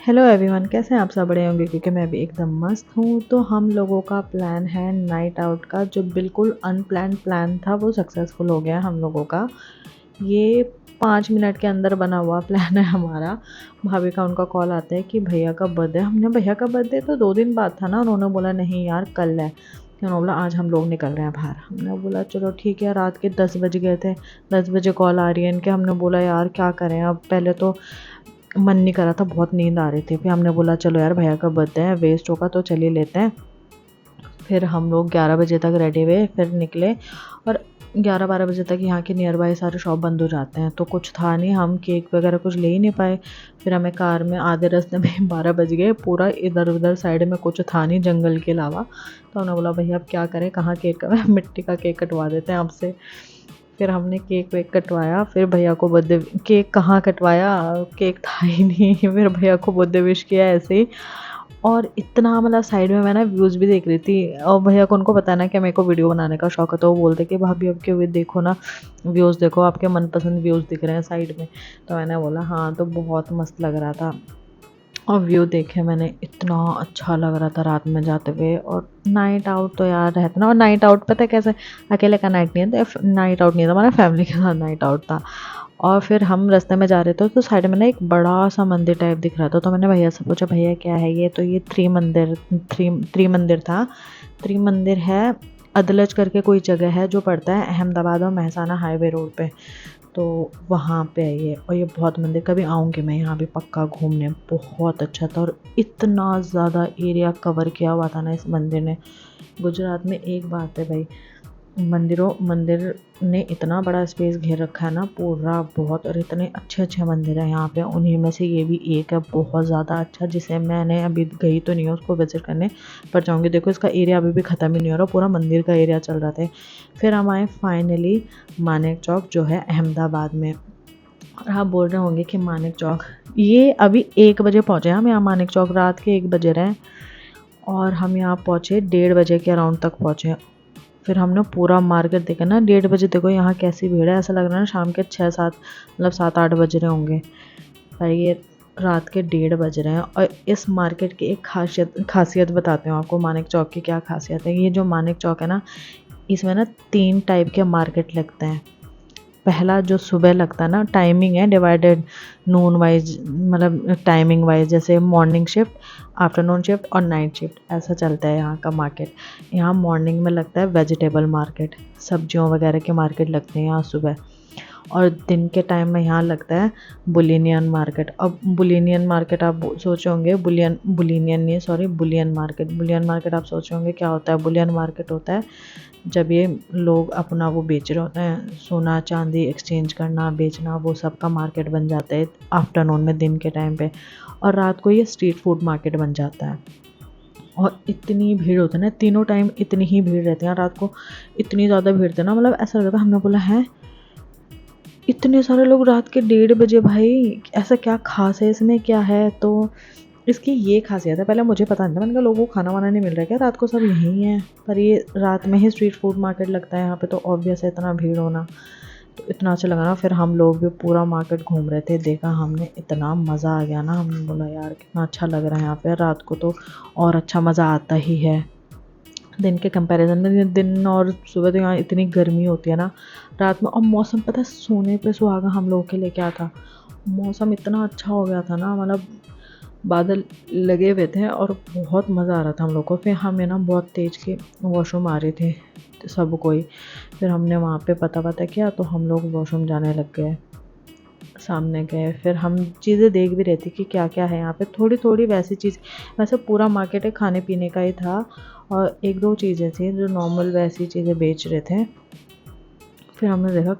Hello everyone, कैसे हैं आप सब? बड़े होंगे क्योंकि मैं भी एकदम मस्त हूँ। तो हम लोगों का प्लान है नाइट आउट का, जो बिल्कुल अनप्लान्ड प्लान था वो सक्सेसफुल हो गया हम लोगों का। ये 5 मिनट के अंदर बना हुआ प्लान है हमारा। भाभी का उनका कॉल आता है कि भैया का बर्थडे। हमने भैया का बर्थडे तो 2 दिन बाद था ना। उन्होंने बोला नहीं यार कल है। उन्होंने बोला आज हम लोग निकल रहे हैं बाहर। हमने बोला चलो ठीक है। रात के 10 बज गए थे। 10 बजे कॉल आ रही है इनके। हमने बोला यार क्या करें अब। पहले तो मन नहीं कर रहा था, बहुत नींद आ रही थी। फिर हमने बोला चलो यार भैया का बर्थडे है, वेस्ट होगा तो चल ही लेते हैं। फिर हम लोग 11 बजे तक रेडी हुए, फिर निकले। और 11-12 बजे तक यहाँ के नियर बाय सारे शॉप बंद हो जाते हैं, तो कुछ था नहीं, हम केक वगैरह कुछ ले ही नहीं पाए। फिर हमें कार में आधे रास्ते में 12 बज गए। पूरा इधर उधर साइड में कुछ था नहीं जंगल के अलावा। तो हमने बोला भैया अब क्या करें, कहाँ केक का मिट्टी का केक कटवा देते हैं आपसे। फिर हमने केक वेक कटवाया। फिर भैया को बर्थडे केक कहाँ कटवाया, केक था ही नहीं। फिर भैया को बर्थडे विश किया ऐसे ही। और इतना मतलब साइड में मैं ना व्यूज़ भी देख रही थी। और भैया को उनको पता है ना कि मेरे को वीडियो बनाने का शौक है, तो वो बोलते कि भाभी अब के देखो ना, व्यूज़ देखो, आपके मनपसंद व्यूज़ दिख रहे हैं साइड में। तो मैंने बोला हाँ, तो बहुत मस्त लग रहा था। और व्यू देखे मैंने, इतना अच्छा लग रहा था रात में जाते हुए। और नाइट आउट तो यार रहता ना। और नाइट आउट पता है कैसे, अकेले का नाइट नहीं है, नाइट आउट नहीं था, हमारा फैमिली के साथ नाइट आउट था। और फिर हम रास्ते में जा रहे थे तो साइड में ना एक बड़ा सा मंदिर टाइप दिख रहा था। तो मैंने भैया से पूछा भैया क्या है ये? तो ये त्रिमंदिर था। त्रिमंदिर है, अदलज करके कोई जगह है जो पड़ता है अहमदाबाद और महसाना हाईवे रोड पे। तो वहाँ पे है ये। और ये बहुत मंदिर, कभी आऊँगी मैं यहाँ भी पक्का घूमने। बहुत अच्छा था और इतना ज़्यादा एरिया कवर किया हुआ था ना इस मंदिर ने। गुजरात में एक बात है भाई, मंदिर ने इतना बड़ा स्पेस घेर रखा है ना पूरा, बहुत। और इतने अच्छे अच्छे मंदिर हैं यहाँ पे, उन्हीं में से ये भी एक है बहुत ज़्यादा अच्छा, जिसे मैंने अभी गई तो नहीं हूँ उसको विजिट करने, पर जाऊँगी। देखो इसका एरिया अभी भी ख़त्म ही नहीं हो रहा, पूरा मंदिर का एरिया चल रहा था। फिर हम आए फाइनली मानेक चौक, जो है अहमदाबाद में। और आप बोल रहे होंगे कि मानेक चौक, ये अभी 1 बजे पहुँचे हम यहाँ मानेक चौक, रात के 1 बजे रहे। और हम यहाँ पहुँचे 1:30 बजे के अराउंड तक पहुँचे। फिर हमने पूरा मार्केट देखा ना। 1:30 बजे देखो यहाँ कैसी भीड़ है, ऐसा लग रहा है ना शाम के 6-7 मतलब 7-8 बज रहे होंगे। पर ये रात के 1:30 बज रहे हैं। और इस मार्केट की एक खासियत बताते हूँ आपको, मानेक चौक की क्या खासियत है। ये जो मानेक चौक है ना, इसमें ना 3 टाइप के मार्केट लगते हैं। पहला जो सुबह लगता है ना, टाइमिंग है डिवाइडेड नून वाइज, मतलब टाइमिंग वाइज, जैसे मॉर्निंग शिफ्ट, आफ्टरनून शिफ्ट और नाइट शिफ्ट, ऐसा चलता है यहाँ का मार्केट। यहाँ मॉर्निंग में लगता है वेजिटेबल मार्केट, सब्जियों वगैरह के मार्केट लगते हैं यहाँ सुबह। और दिन के टाइम में यहाँ लगता है बुलिनियन मार्केट। अब बुलिनियन मार्केट आप सोचे होंगे, बुलिनियन नहीं, sorry, Boolean market. Boolean market आप सोचे होंगे क्या होता है। बुलियन मार्केट होता है जब ये लोग अपना वो बेच रहे होते हैं, सोना चांदी एक्सचेंज करना बेचना, वो सब का मार्केट बन जाता है आफ्टरनून में, दिन के टाइम पे। और रात को ये स्ट्रीट फूड मार्केट बन जाता है। और इतनी भीड़ होती है ना, तीनों टाइम इतनी ही भीड़ रहती है। रात को इतनी ज़्यादा भीड़ थी ना, मतलब ऐसा लगता था, हमने बोला है इतने सारे लोग रात के 1:30 बजे, भाई ऐसा क्या खास है इसमें, क्या है? तो इसकी ये खासियत है। पहले मुझे पता नहीं था, मैंने कहा लोगों को खाना वाना नहीं मिल रहा है क्या रात को, सब यहीं है। पर ये रात में ही स्ट्रीट फूड मार्केट लगता है यहाँ पे, तो ऑब्वियस है इतना भीड़ होना। तो इतना अच्छा लगा ना। फिर हम लोग भी पूरा मार्केट घूम रहे थे, देखा हमने, इतना मज़ा आ गया ना। हमने बोला यार कितना अच्छा लग रहा है यहाँ पे। रात को तो और अच्छा मज़ा आता ही है दिन के कंपैरिजन में। दिन और सुबह तो यहाँ इतनी गर्मी होती है ना रात में। और मौसम पता है, सोने पे सुहागा हम लोगों के लिए क्या था। मौसम इतना अच्छा हो गया था ना, मतलब बादल लगे हुए थे और बहुत मज़ा आ रहा था हम लोग को। फिर हमें ना बहुत तेज़ के वॉशरूम आ रहे थे तो सब कोई। फिर हमने वहाँ पे पता किया, तो हम लोग वॉशरूम जाने लग गए, सामने गए। फिर हम चीज़ें देख भी रहे थे कि क्या क्या है यहाँ पे, थोड़ी थोड़ी वैसी चीज़। वैसे पूरा मार्केट है खाने पीने का ही था, और 1-2 चीज़ें थी जो नॉर्मल वैसी चीज़ें बेच रहे थे। फिर हमने देखा,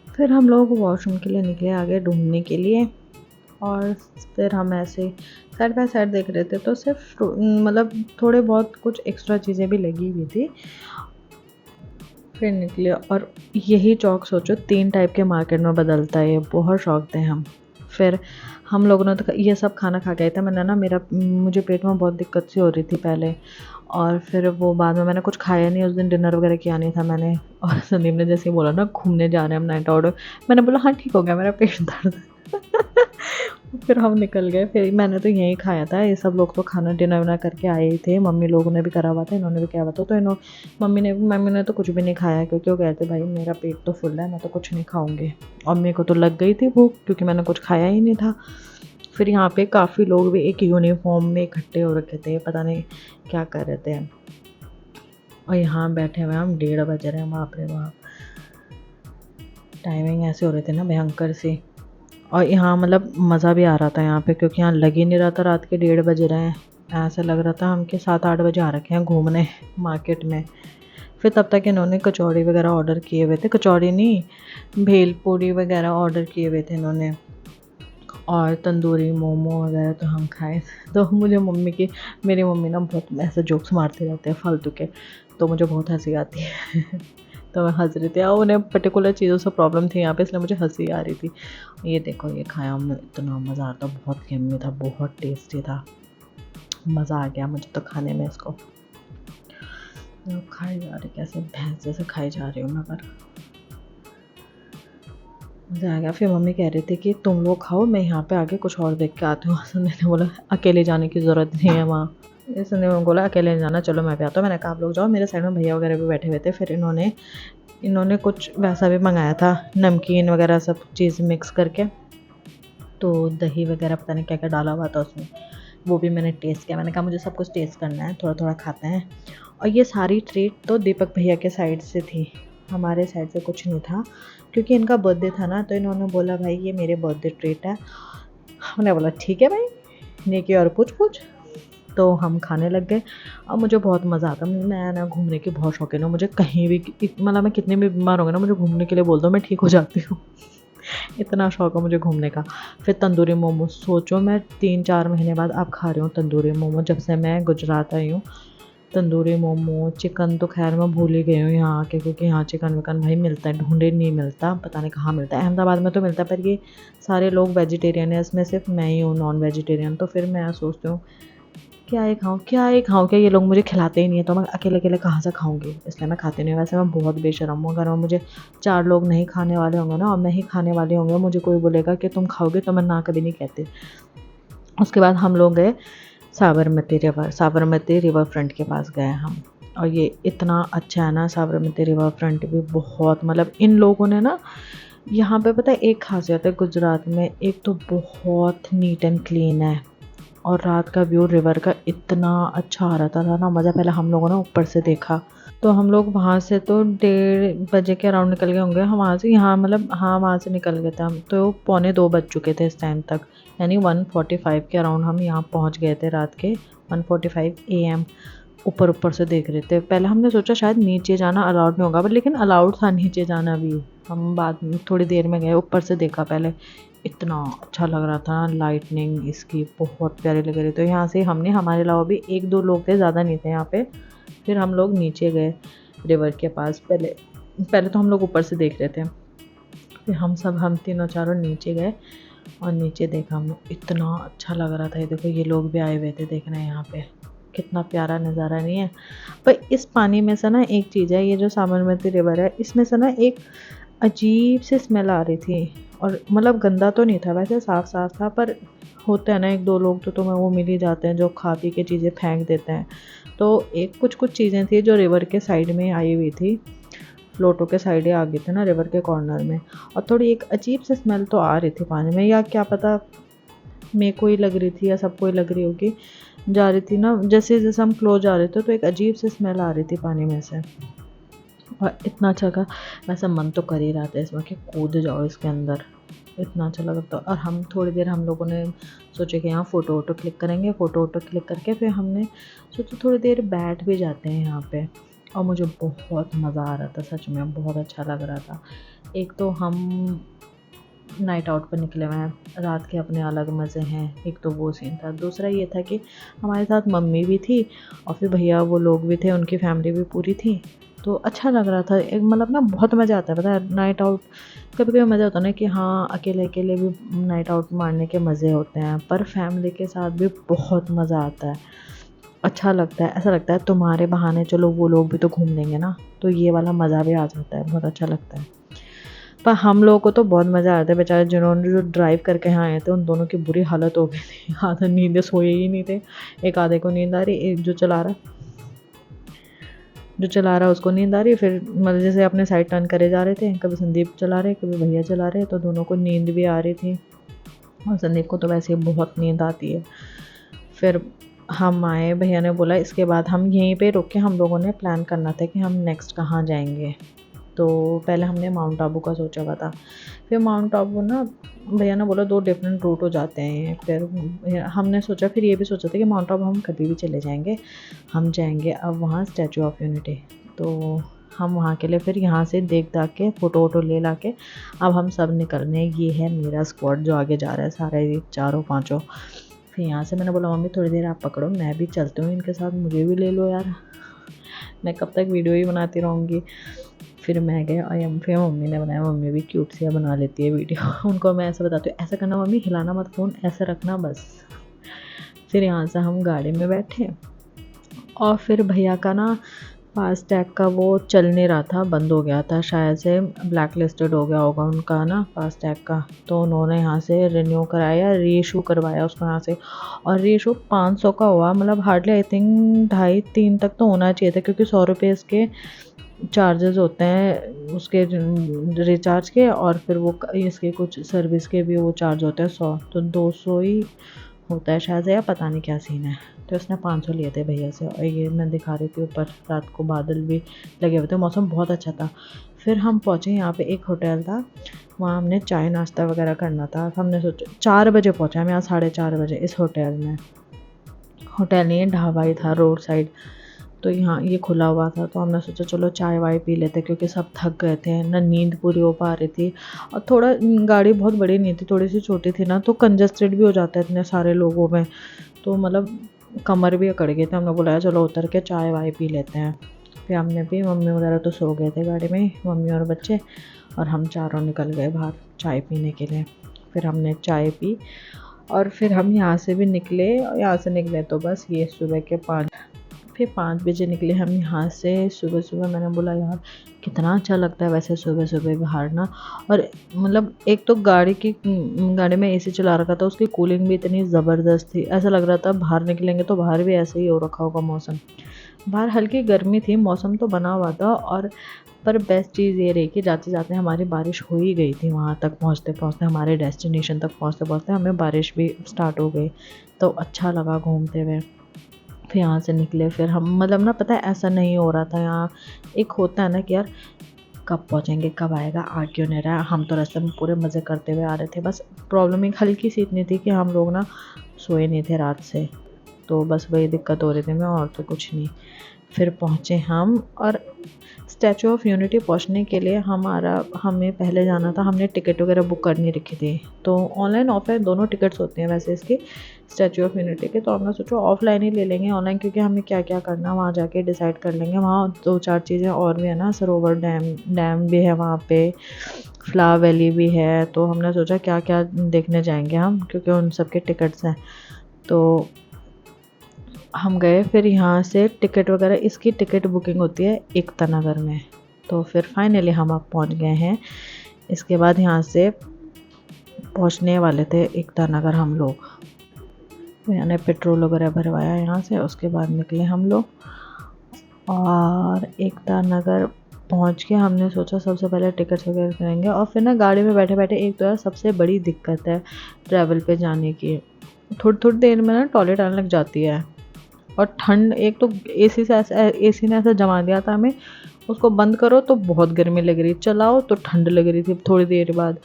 फिर हम लोग वॉशरूम के लिए निकले आगे ढूंढने के लिए। और फिर हम ऐसे साइड बाय साइड देख रहे थे, तो सिर्फ मतलब थोड़े बहुत कुछ एक्स्ट्रा चीज़ें भी लगी हुई थी। फिर निकले, और यही चौक सोचो 3 टाइप के मार्केट में बदलता है, ये बहुत शौक थे हम। फिर हम लोगों ने तो ये सब खाना खा के आए थे। मैंने ना, मुझे पेट में बहुत दिक्कत सी हो रही थी पहले। और फिर वो बाद में मैंने कुछ खाया नहीं, उस दिन डिनर वगैरह किया नहीं था मैंने। और संदीप ने जैसे ही बोला ना घूमने जा रहे हैं हम नाइट आउट, मैंने बोला हाँ ठीक हो गया मेरा पेट दर्द फिर हम निकल गए। फिर मैंने तो यहीं खाया था, ये सब लोग तो खाना डिनर विनर करके आए ही थे, मम्मी लोगों ने भी करा हुआ था, इन्होंने भी किया हुआ था। तो मम्मी ने तो कुछ भी नहीं खाया, क्योंकि वो कहते भाई मेरा पेट तो फुल है, मैं तो कुछ नहीं खाऊंगी। और मेरे को तो लग गई थी भूख, क्योंकि मैंने कुछ खाया ही नहीं था। फिर यहाँ पे काफ़ी लोग भी एक यूनिफॉर्म में इकट्ठे हो रखे थे, पता नहीं क्या कर रहे थे। और यहाँ बैठे हुए हम 1:30 बज रहे हैं, बाप रे बाप, टाइमिंग ऐसे हो रहे थे ना भयंकर सी। और यहाँ मतलब मज़ा भी आ रहा था यहाँ पे, क्योंकि यहाँ लग ही नहीं रहा था रात के 1:30 बज रहे हैं। ऐसा लग रहा था हम कि 7-8 बजे आ रखे हैं घूमने मार्केट में। फिर तब तक इन्होंने कचौड़ी वगैरह ऑर्डर किए हुए थे, कचौड़ी नहीं, भेलपूरी वगैरह ऑर्डर किए हुए थे इन्होंने, और तंदूरी मोमो वगैरह तो हम खाए। तो मुझे मेरी मम्मी ना बहुत ऐसे जोक्स मारते रहते हैं फालतू के, तो मुझे बहुत हंसी आती है। तो मैं हंस रही थी, और उन्हें पर्टिकुलर चीज़ों से प्रॉब्लम थी यहाँ पे, इसलिए मुझे हंसी आ रही थी। ये देखो, ये खाया हमने, इतना मज़ा आता, बहुत यम्मी था, बहुत टेस्टी था, मज़ा आ गया मुझे तो खाने में इसको। खाई जा रही, कैसे भैंस जैसे खाई जा रही हूँ मैं, पर मज़ा आ गया। फिर मम्मी कह रही थी कि तुम लोग खाओ, मैं यहाँ पे आके कुछ और देख के आती हूँ। संदीप ने बोला अकेले जाने की ज़रूरत नहीं है वहाँ। संदीप ने बोला अकेले नहीं जाना, चलो मैं भी आता हूँ। मैंने कहा आप लोग जाओ, मेरे साइड में भैया वगैरह भी बैठे हुए थे। फिर इन्होंने कुछ वैसा भी मंगाया था, नमकीन वगैरह सब चीज़ मिक्स करके, तो दही वगैरह पता नहीं क्या क्या डाला हुआ था उसमें, वो भी मैंने टेस्ट किया। मैंने कहा मुझे सब कुछ टेस्ट करना है, थोड़ा थोड़ा खाते हैं। और ये सारी ट्रीट तो दीपक भैया के साइड से थी, हमारे साइड से कुछ नहीं था, क्योंकि इनका बर्थडे था ना, तो इन्होंने बोला भाई ये मेरे बर्थडे ट्रीट है। हमने बोला ठीक है भाई, नेकी और पूछ पूछ। तो हम खाने लग गए। और मुझे बहुत मज़ा आता, मैं ना घूमने की बहुत शौकीन हूँ, मुझे कहीं भी मतलब मैं कितने भी बीमार होंगे ना, मुझे घूमने के लिए बोल दो, मैं ठीक हो जाती हूँ। इतना शौक है मुझे घूमने का। फिर तंदूरी मोमो, सोचो मैं 3-4 महीने बाद अब खा रही हूँ तंदूरी मोमो, जब से मैं गुजरात आई हूँ। तंदूरी मोमो, चिकन तो खैर मैं भूल ही गई हूँ यहाँ आके, क्योंकि यहाँ चिकन विकन भाई मिलता है, ढूंढे नहीं मिलता, पता नहीं कहाँ मिलता है। अहमदाबाद में तो मिलता है, पर ये सारे लोग वेजिटेरियन है, इसमें सिर्फ मैं ही हूँ नॉन वेजिटेरियन। तो फिर मैं सोचती हूँ क्या ही खाऊँ, क्या ही खाऊँ, क्या ये लोग मुझे खिलाते ही नहीं है, तो मैं अकेले अकेले कहाँ से खाऊँगी, इसलिए मैं खाती नहीं हूँ। वैसे मैं बहुत बेशर्म हूँ, अगर मैं मुझे 4 लोग नहीं खाने वाले होंगे ना, और मैं ही खाने वाली होंगे, मुझे कोई बोलेगा कि तुम खाओगे, तो मैं ना कभी नहीं कहती। उसके बाद हम लोग गए साबरमती रिवर फ्रंट के पास गए हम। और ये इतना अच्छा है ना, साबरमती रिवर फ्रंट भी बहुत, मतलब इन लोगों ने ना, यहाँ पे पता है एक खासियत है गुजरात में, एक तो बहुत नीट एंड क्लीन है, और रात का व्यू रिवर का इतना अच्छा आ रहा था ना, मज़ा। पहले हम लोगों ने ऊपर से देखा, तो हम लोग वहाँ से तो 1:30 बजे के अराउंड निकल गए होंगे हम वहाँ से, यहाँ मतलब हाँ वहाँ से निकल गए थे हम, तो 1:45 बज चुके थे इस टाइम तक, यानी 1:45 के अराउंड हम यहाँ पहुँच गए थे रात के 1:45 AM। ऊपर से देख रहे थे, पहले हमने सोचा शायद नीचे जाना अलाउड नहीं होगा, पर लेकिन अलाउड था नीचे जाना भी। हम बाद में थोड़ी देर में गए, ऊपर से देखा पहले, इतना अच्छा लग रहा था, लाइटनिंग इसकी बहुत प्यारी लग रही। तो यहाँ से हमने, हमारे अलावा भी 1-2 लोग थे, ज़्यादा नहीं थे यहाँ पे। फिर हम लोग नीचे गए रिवर के पास, पहले तो हम लोग ऊपर से देख रहे थे, फिर हम तीनों चारों नीचे गए, और नीचे देखा हमने, इतना अच्छा लग रहा था। ये देखो, ये लोग भी आए हुए थे देखने यहाँ पे, कितना प्यारा नज़ारा नहीं है। पर इस पानी में से ना एक चीज़ है, ये जो साबरमती रिवर है, इसमें से ना एक अजीब सी स्मेल आ रही थी, और मतलब गंदा तो नहीं था, वैसे साफ साफ था, पर होते हैं ना 1-2 लोग तो तुम्हें वो मिल ही जाते हैं जो खा पी के चीज़ें फेंक देते हैं। तो एक कुछ चीज़ें थी जो रिवर के साइड में आई हुई थी, फ्लोटो के साइड ही आ गए थे ना रिवर के कॉर्नर में, और थोड़ी एक अजीब सी स्मेल तो आ रही थी पानी में, या क्या पता मेरे को ही लग रही थी या सबको ही लग रही होगी। जा रही थी ना, जैसे जैसे हम क्लोज जा रहे थे, तो एक अजीब सी स्मेल आ रही थी पानी में से, और इतना अच्छा का, वैसा मन तो कर ही रहा था इसमें कि कूद जाओ इसके अंदर, इतना अच्छा लगा। तो और हम थोड़ी देर हम लोगों ने सोचे कि यहाँ फ़ोटो वोटो क्लिक करेंगे, फ़ोटो वोटो क्लिक करके फिर हमने सोचा थोड़ी देर बैठ भी जाते हैं यहाँ पे। और मुझे बहुत मज़ा आ रहा था, सच में बहुत अच्छा लग रहा था। एक तो हम नाइट आउट पर निकले हुए हैं, रात के अपने अलग मज़े हैं, एक तो वो सीन था। दूसरा ये था कि हमारे साथ मम्मी भी थी, और फिर भैया वो लोग भी थे, उनकी फैमिली भी पूरी थी, तो अच्छा लग रहा था। एक मतलब ना बहुत मज़ा आता है, पता है नाइट आउट, कभी कभी मज़ा होता है ना कि हाँ अकेले अकेले भी नाइट आउट मारने के मज़े होते हैं, पर फैमिली के साथ भी बहुत मज़ा आता है, अच्छा लगता है। ऐसा लगता है तुम्हारे बहाने चलो वो लोग भी तो घूम लेंगे ना, तो ये वाला मज़ा भी आ जाता है, बहुत अच्छा लगता है। पर हम लोगों को तो बहुत मज़ा आया था। बेचारे जिन्होंने जो ड्राइव करके यहाँ आए थे उन दोनों की बुरी हालत हो गई थी। आधा नींद सोए ही नहीं थे। एक आधे को नींद आ रही, एक जो चला रहा उसको नींद आ रही। फिर मतलब जैसे अपने साइड टर्न करे जा रहे थे, कभी संदीप चला रहे कभी भैया चला रहे, तो दोनों को नींद भी आ रही थी और संदीप को तो वैसे ही बहुत नींद आती है। फिर हम आए, भैया ने बोला इसके बाद हम यहीं पे रुक के हम लोगों ने प्लान करना था कि हम नेक्स्ट कहाँ जाएंगे। तो पहले हमने माउंट आबू का सोचा हुआ था। फिर माउंट आबू ना भैया ने बोला 2 डिफरेंट रूट हो जाते हैं। फिर हमने सोचा, फिर ये भी सोचा था कि माउंट आबू हम कभी भी चले जाएंगे। हम जाएंगे अब वहाँ स्टैचू ऑफ यूनिटी। तो हम वहाँ के लिए फिर यहाँ से देख दाख के फ़ोटो वोटो ले ला के अब हम सब निकलने। ये है मेरा स्क्वाड जो आगे जा रहा है, सारे चारों पाँचों। फिर यहाँ से मैंने बोला मम्मी थोड़ी देर आप पकड़ो, मैं भी चलती हूँ इनके साथ, मुझे भी ले लो यार, मैं कब तक वीडियो ही बनाती रहूँगी। फिर मैं गया और फिर मम्मी ने बनाया। मम्मी भी क्यूट सी बना लेती है वीडियो। उनको मैं ऐसा बताती हूँ, ऐसा करना मम्मी, हिलाना मत फ़ोन, ऐसा रखना बस। फिर यहाँ से हम गाड़ी में बैठे और फिर भैया का ना फास्टैग का वो चल नहीं रहा था, बंद हो गया था शायद से, ब्लैक लिस्टेड हो गया होगा उनका ना फास्टैग का। तो उन्होंने यहाँ से रिन्यू कराया, रीइशू करवाया उसको यहाँ से। और रीइशू 500 का हुआ, मतलब हार्डली आई थिंक 2.5-3 तक तो होना चाहिए था, क्योंकि 100 रुपये इसके चार्जेस होते हैं उसके रिचार्ज के, और फिर वो इसके कुछ सर्विस के भी वो चार्ज होते हैं 100, तो 200 ही होता है शायद से, या पता नहीं क्या सीन है। तो उसने 500 लिए थे भैया से। और ये मैं दिखा रही थी ऊपर रात को बादल भी लगे हुए थे, मौसम बहुत अच्छा था। फिर हम पहुँचे यहाँ पे एक होटल था, वहाँ हमने चाय नाश्ता वगैरह करना था। हमने सोचा 4 बजे पहुँचे हम यहाँ, 4:30 बजे इस होटल में। होटल नहीं, ढाबा ही था रोड साइड। तो यहाँ ये खुला हुआ था, तो हमने सोचा चलो चाय वाय पी लेते, क्योंकि सब थक गए थे ना, नींद पूरी हो पा रही थी। और थोड़ा गाड़ी बहुत बड़ी नहीं थी, थोड़ी सी छोटी थी ना, तो कंजस्टेड भी हो जाता है इतने सारे लोगों में, तो मतलब कमर भी अकड़ गए थे। हमने बुलाया चलो उतर के चाय वाय पी लेते हैं। फिर हमने भी, मम्मी वगैरह तो सो गए थे गाड़ी में, मम्मी और बच्चे, और हम चारों निकल गए बाहर चाय पीने के लिए। फिर हमने चाय पी और फिर हम यहाँ से भी निकले। यहाँ से निकले तो बस ये सुबह के 5 बजे निकले हम यहाँ से। सुबह सुबह मैंने बोला यार कितना अच्छा लगता है वैसे सुबह सुबह बाहर ना। और मतलब एक तो गाड़ी में एसी चला रखा था, उसकी कूलिंग भी इतनी ज़बरदस्त थी, ऐसा लग रहा था बाहर निकलेंगे तो बाहर भी ऐसे ही हो रखा होगा मौसम। बाहर हल्की गर्मी थी, मौसम तो बना हुआ था। और पर बेस्ट चीज़ ये रही कि जाते जाते हमारी बारिश हो ही गई थी। वहाँ तक पहुँचते पहुँचते, हमारे डेस्टिनेशन तक पहुँचते पहुँचते हमें बारिश भी स्टार्ट हो गई, तो अच्छा लगा घूमते हुए। फिर यहाँ से निकले, फिर हम मतलब ना पता है ऐसा नहीं हो रहा था यहाँ, एक होता है ना कि यार कब पहुँचेंगे, कब आएगा, आ क्यों नहीं रहा। हम तो रास्ते में पूरे मज़े करते हुए आ रहे थे। बस प्रॉब्लम एक हल्की सी इतनी थी कि हम लोग ना सोए नहीं थे रात से, तो बस वही दिक्कत हो रही थी मैं, और तो कुछ नहीं। फिर पहुँचे हम, और स्टैचू ऑफ यूनिटी पहुँचने के लिए हमें पहले जाना था, हमने टिकट वगैरह बुक करनी रखी थी। तो ऑनलाइन ऑफलाइन दोनों टिकट्स होते हैं वैसे इसकी स्टैचू ऑफ यूनिटी के, तो हमने सोचा ऑफलाइन ही ले लेंगे। ऑनलाइन क्योंकि हमें क्या क्या करना वहाँ जाके डिसाइड कर लेंगे। वहाँ 2-4 चीज़ें और भी है ना, सरोवर डैम भी है वहाँ पे, फ्लावर वैली भी है। तो हमने सोचा क्या क्या देखने जाएंगे हम, क्योंकि उन सब के टिकट्स हैं। तो हम गए, फिर यहाँ से टिकट वगैरह, इसकी टिकट बुकिंग होती है एकता नगर में। तो फिर फाइनली हम अब पहुँच गए हैं। इसके बाद यहाँ से पहुँचने वाले थे एकता नगर हम लोग, मैंने पेट्रोल वगैरह भरवाया यहाँ से, उसके बाद निकले हम लोग। और एकता नगर पहुँच के हमने सोचा सबसे पहले टिकट्स वगैरह करेंगे। और फिर ना गाड़ी में बैठे बैठे एक तो यार सबसे बड़ी दिक्कत है ट्रैवल पे जाने की, थोड़ी थोड़ी देर में ना टॉयलेट आने लग जाती है। और ठंड, एक तो एसी ने ऐसा जमा दिया था हमें, उसको बंद करो तो बहुत गर्मी लग रही, चलाओ तो ठंड लग रही थी थोड़ी देर बाद।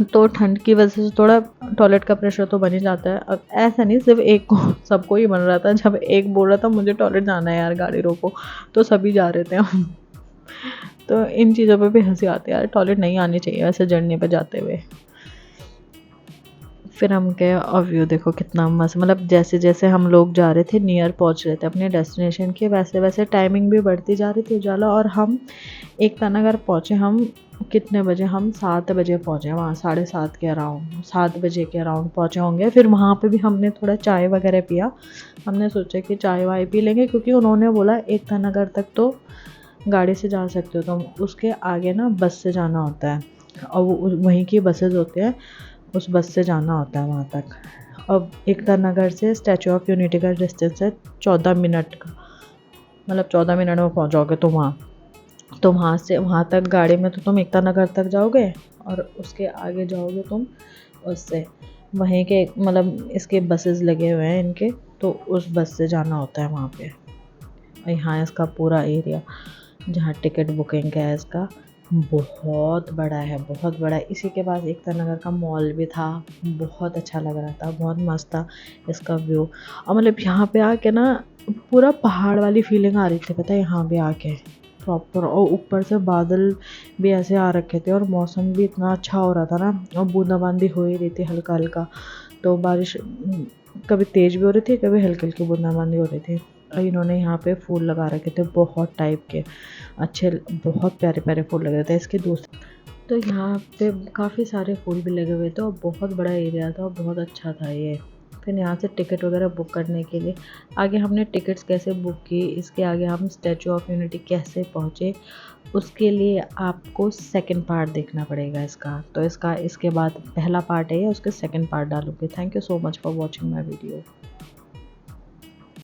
तो ठंड की वजह से थोड़ा टॉयलेट का प्रेशर तो बन ही जाता है। अब ऐसा नहीं सिर्फ एक को, सबको ही बन रहा था। जब एक बोल रहा था मुझे टॉयलेट जाना है यार गाड़ी रोको, तो सभी जा रहे थे हम। तो इन चीज़ों पे भी हंसी आती है यार, टॉयलेट नहीं आनी चाहिए वैसे जर्नी पे जाते हुए। फिर हम गए और व्यू देखो कितना मस्त, मतलब जैसे जैसे हम लोग जा रहे थे नियर पहुंच रहे थे अपने डेस्टिनेशन के, वैसे वैसे टाइमिंग भी बढ़ती जा रही थी उजाला। और हम एकता नगर पहुँचे, हम कितने बजे, हम 7 बजे पहुँचे वहाँ, 7:30 के अराउंड, 7 बजे के अराउंड पहुँचे होंगे। फिर वहाँ पे भी हमने थोड़ा चाय वगैरह पिया। हमने सोचा कि चाय वाय पी लेंगे, क्योंकि उन्होंने बोला एकता नगर तक तो गाड़ी से जा सकते हो तुम। उसके आगे ना बस से जाना होता है, और वो वहीं की बसेस होते हैं, उस बस से जाना होता है वहाँ तक। अब एकता नगर से स्टैचू ऑफ यूनिटी का डिस्टेंस है 14 मिनट का, मतलब 14 मिनट में पहुँचोगे तुम वहाँ। तो वहाँ से वहाँ तक गाड़ी में तो तुम एकता नगर तक जाओगे, और उसके आगे जाओगे तुम उससे, वहीं के मतलब इसके बसेस लगे हुए हैं इनके, तो उस बस से जाना होता है वहाँ पे। और यहाँ इसका पूरा एरिया जहाँ टिकट बुकिंग का है इसका, बहुत बड़ा है, बहुत बड़ा है। इसी के पास एकता नगर का मॉल भी था, बहुत अच्छा लग रहा था, बहुत मस्त था इसका व्यू। और मतलब यहाँ पे आके ना पूरा पहाड़ वाली फीलिंग आ रही थी, पता है, यहाँ पे आके प्रॉपर। और ऊपर से बादल भी ऐसे आ रखे थे, और मौसम भी इतना अच्छा हो रहा था ना, और बूंदाबांदी हो ही रही थी हल्का हल्का। तो बारिश कभी तेज़ भी हो रही थी, कभी हल्की हल्की बूंदाबांदी हो रही थी। और इन्होंने यहाँ पे फूल लगा रखे थे बहुत टाइप के, अच्छे, बहुत प्यारे प्यारे फूल लग रहे थे इसके दोस्त। तो यहाँ पे काफ़ी सारे फूल भी लगे हुए थे, और बहुत बड़ा एरिया था, और बहुत अच्छा था ये। फिर यहाँ से टिकट वगैरह बुक करने के लिए आगे हमने टिकट्स कैसे बुक की, इसके आगे हम स्टैचू ऑफ यूनिटी कैसे पहुँचे, उसके लिए आपको सेकंड पार्ट देखना पड़ेगा इसका। तो इसका इसके बाद पहला पार्ट है, उसके सेकंड पार्ट डालूँगी। Thank you so much for watching my video.